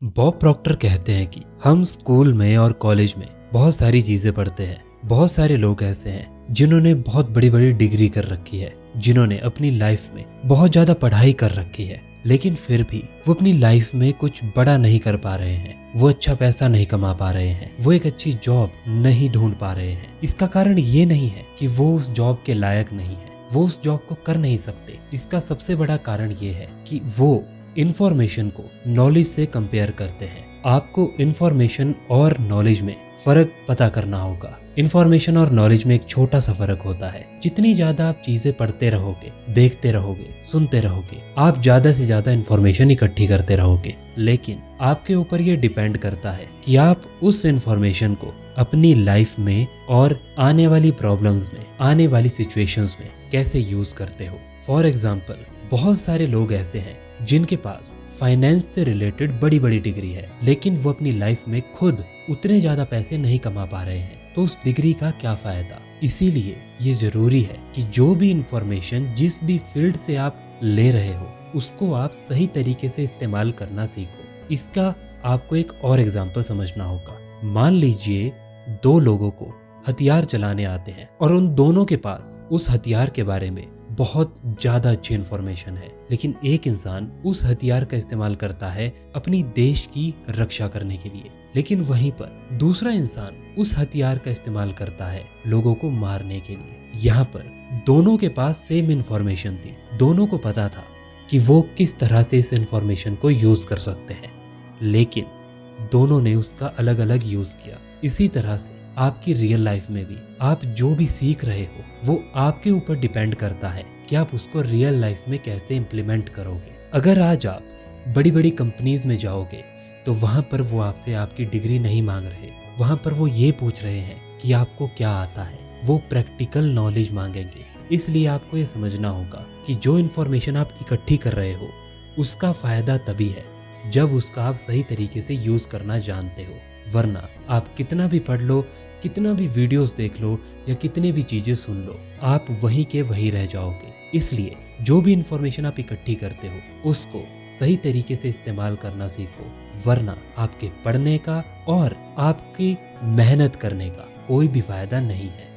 Bob Procter कहते हैं कि हम स्कूल में और कॉलेज में बहुत सारी चीजें पढ़ते हैं। बहुत सारे लोग ऐसे हैं जिन्होंने बहुत बड़ी बड़ी डिग्री कर रखी है, जिन्होंने अपनी लाइफ में बहुत ज्यादा पढ़ाई कर रखी है, लेकिन फिर भी वो अपनी लाइफ में कुछ बड़ा नहीं कर पा रहे हैं। वो अच्छा पैसा नहीं कमा पा रहे हैं, वो एक अच्छी जॉब नहीं ढूंढ पा रहे हैं। इसका कारण ये नहीं है कि वो उस जॉब के लायक नहीं है, वो उस जॉब को कर नहीं सकते। इसका सबसे बड़ा कारण ये है कि वो इंफॉर्मेशन को नॉलेज से कंपेयर करते हैं। आपको इंफॉर्मेशन और नॉलेज में फर्क पता करना होगा। इंफॉर्मेशन और नॉलेज में एक छोटा सा फर्क होता है। जितनी ज्यादा आप चीजें पढ़ते रहोगे, देखते रहोगे, सुनते रहोगे, आप ज्यादा से ज्यादा इंफॉर्मेशन इकट्ठी करते रहोगे। लेकिन आपके ऊपर ये डिपेंड करता है कि आप उस इंफॉर्मेशन को अपनी लाइफ में और आने वाली प्रॉब्लम्स में, आने वाली सिचुएशंस में कैसे यूज करते हो। फॉर एग्जाम्पल, बहुत सारे लोग ऐसे हैं जिनके पास फाइनेंस से रिलेटेड बड़ी बड़ी डिग्री है, लेकिन वो अपनी लाइफ में खुद उतने ज्यादा पैसे नहीं कमा पा रहे हैं। तो उस डिग्री का क्या फायदा। इसीलिए ये जरूरी है कि जो भी इंफॉर्मेशन जिस भी फील्ड से आप ले रहे हो उसको आप सही तरीके से इस्तेमाल करना सीखो। इसका आपको एक और एग्जाम्पल समझना होगा। मान लीजिए दो लोगों को हथियार चलाने आते हैं और उन दोनों के पास उस हथियार के बारे में बहुत ज्यादा अच्छी इंफॉर्मेशन है, लेकिन एक इंसान उस हथियार का इस्तेमाल करता है अपनी देश की रक्षा करने के लिए, लेकिन वहीं पर दूसरा इंसान उस हथियार का इस्तेमाल करता है लोगों को मारने के लिए। यहाँ पर दोनों के पास सेम इंफॉर्मेशन थी, दोनों को पता था कि वो किस तरह से इस इंफॉर्मेशन को यूज कर सकते हैं, लेकिन दोनों ने उसका अलग अलग यूज किया। इसी तरह से आपकी रियल लाइफ में भी आप जो भी सीख रहे हो वो आपके ऊपर डिपेंड करता है कि आप उसको रियल लाइफ में कैसे इम्प्लीमेंट करोगे। अगर आज आप बड़ी बड़ी कंपनीज में जाओगे तो वहां पर वो आपसे आपकी डिग्री नहीं मांग रहे, वहां पर वो ये पूछ रहे हैं कि आपको क्या आता है। वो प्रैक्टिकल नॉलेज मांगेंगे। इसलिए आपको ये समझना होगा कि जो इन्फॉर्मेशन आप इकट्ठी कर रहे हो उसका फायदा तभी है जब उसका आप सही तरीके से यूज करना जानते हो। वरना आप कितना भी पढ़ लो, कितना भी वीडियोस देख लो या कितनी भी चीजें सुन लो, आप वहीं के वहीं रह जाओगे। इसलिए जो भी इंफॉर्मेशन आप इकट्ठी करते हो उसको सही तरीके से इस्तेमाल करना सीखो, वरना आपके पढ़ने का और आपकी मेहनत करने का कोई भी फायदा नहीं है।